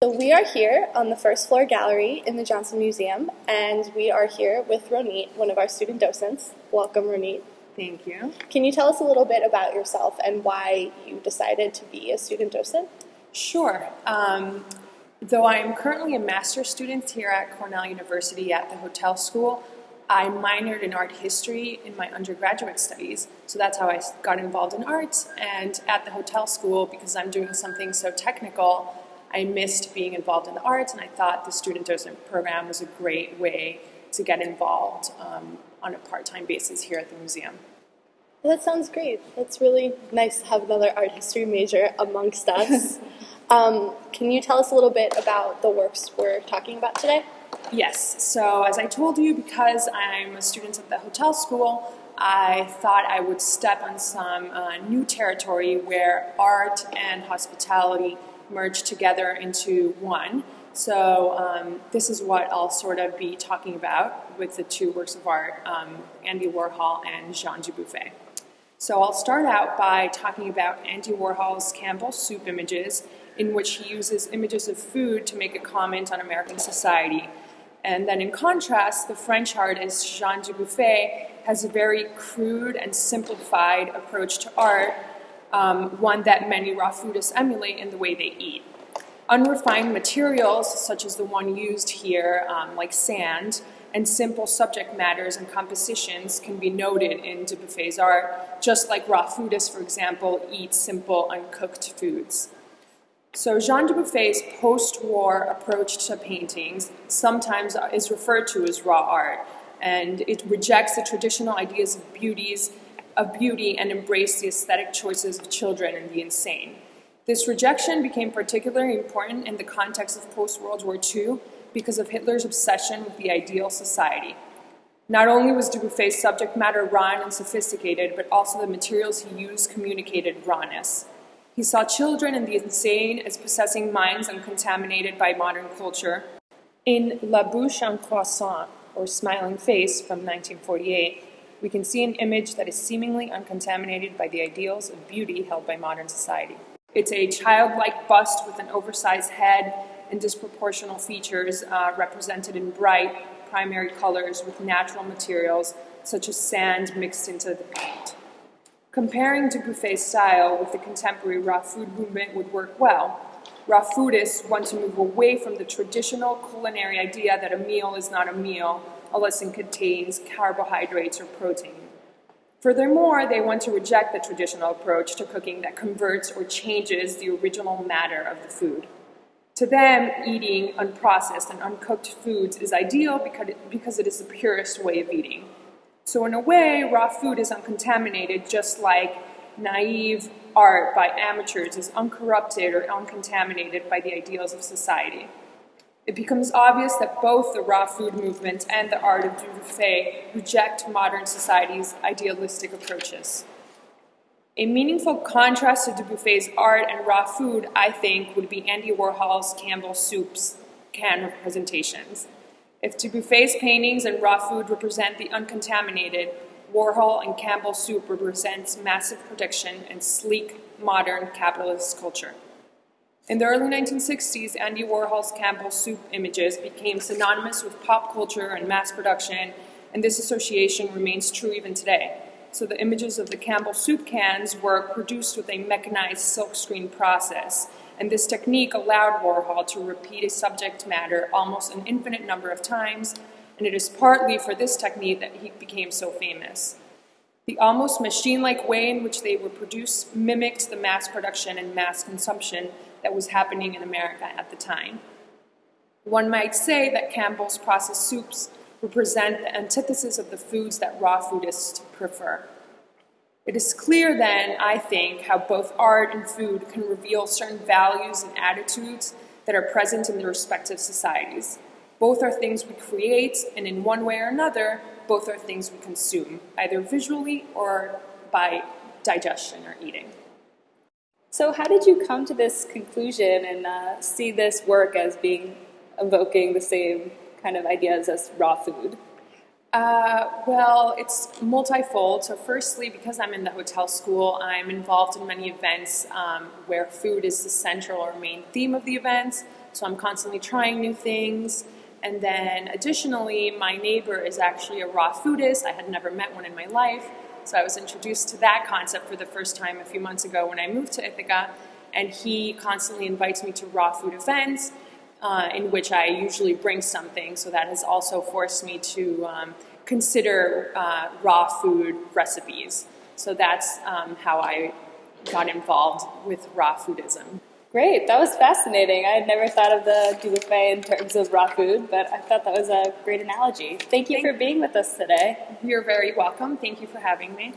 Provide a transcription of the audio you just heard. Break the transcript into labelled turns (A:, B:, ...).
A: So we are here on the first floor gallery in the Johnson Museum, and we are here with Ronit, one of our student docents. Welcome, Ronit.
B: Thank you.
A: Can you tell us a little bit about yourself and why you decided to be a student docent?
B: Sure. Though I am currently a master's student here at Cornell University at the hotel school, I minored in art history in my undergraduate studies, so that's how I got involved in art. And at the hotel school, because I'm doing something so technical, I missed being involved in the arts, and I thought the student docent program was a great way to get involved on a part-time basis here at the museum.
A: Well, that sounds great. That's really nice to have another art history major amongst us. Can you tell us a little bit about the works we're talking about today?
B: Yes, so as I told you, because I'm a student at the hotel school, I thought I would step on some new territory where art and hospitality merge together into one. So this is what I'll sort of be talking about with the two works of art, Andy Warhol and Jean Dubuffet. So I'll start out by talking about Andy Warhol's Cambell soup images, in which he uses images of food to make a comment on American society. And then in contrast, the French artist Jean Dubuffet has a very crude and simplified approach to art, one that many raw foodists emulate in the way they eat. Unrefined materials, such as the one used here, like sand, and simple subject matters and compositions can be noted in Dubuffet's art, just like raw foodists, for example, eat simple, uncooked foods. So Jean Dubuffet's post-war approach to paintings sometimes is referred to as raw art, and it rejects the traditional ideas of beauty and embraces the aesthetic choices of children and the insane. This rejection became particularly important in the context of post-World War II because of Hitler's obsession with the ideal society. Not only was Dubuffet's subject matter raw and sophisticated, but also the materials he used communicated rawness. He saw children and the insane as possessing minds uncontaminated by modern culture. In La Bouche and Croissant, or Smiling Face, from 1948, we can see an image that is seemingly uncontaminated by the ideals of beauty held by modern society. It's a childlike bust with an oversized head and disproportional features represented in bright primary colors with natural materials such as sand mixed into the paint. Comparing Dubuffet's style with the contemporary raw food movement would work well. Raw foodists want to move away from the traditional culinary idea that a meal is not a meal unless it contains carbohydrates or protein. Furthermore, they want to reject the traditional approach to cooking that converts or changes the original matter of the food. To them, eating unprocessed and uncooked foods is ideal because it is the purest way of eating. So in a way, raw food is uncontaminated, just like naive art by amateurs is uncorrupted or uncontaminated by the ideals of society. It becomes obvious that both the raw food movement and the art of Dubuffet reject modern society's idealistic approaches. A meaningful contrast to Dubuffet's art and raw food, I think, would be Andy Warhol's Cambell soup's can representations. If Dubuffet's paintings and raw food represent the uncontaminated, Warhol and Cambell soup represents massive production and sleek, modern capitalist culture. In the early 1960s, Andy Warhol's Cambell soup images became synonymous with pop culture and mass production, and this association remains true even today. So the images of the Cambell soup cans were produced with a mechanized silkscreen process, and this technique allowed Warhol to repeat a subject matter almost an infinite number of times, and it is partly for this technique that he became so famous. The almost machine-like way in which they were produced mimicked the mass production and mass consumption that was happening in America at the time. One might say that Cambell's processed soups represent the antithesis of the foods that raw foodists prefer. It is clear then, I think, how both art and food can reveal certain values and attitudes that are present in their respective societies. Both are things we create, and in one way or another, both are things we consume, either visually or by digestion or eating.
C: So how did you come to this conclusion and see this work as evoking the same kind of ideas as raw food?
B: Well, it's multifold. So firstly, because I'm in the hotel school, I'm involved in many events where food is the central or main theme of the events. So I'm constantly trying new things. And then additionally, my neighbor is actually a raw foodist. I had never met one in my life. So I was introduced to that concept for the first time a few months ago when I moved to Ithaca. And he constantly invites me to raw food events in which I usually bring something. So that has also forced me to consider raw food recipes. So that's how I got involved with raw foodism.
C: Great, that was fascinating. I had never thought of the Dubuffet in terms of raw food, but I thought that was a great analogy. Thank you for being with us today.
B: You're very welcome. Thank you for having me.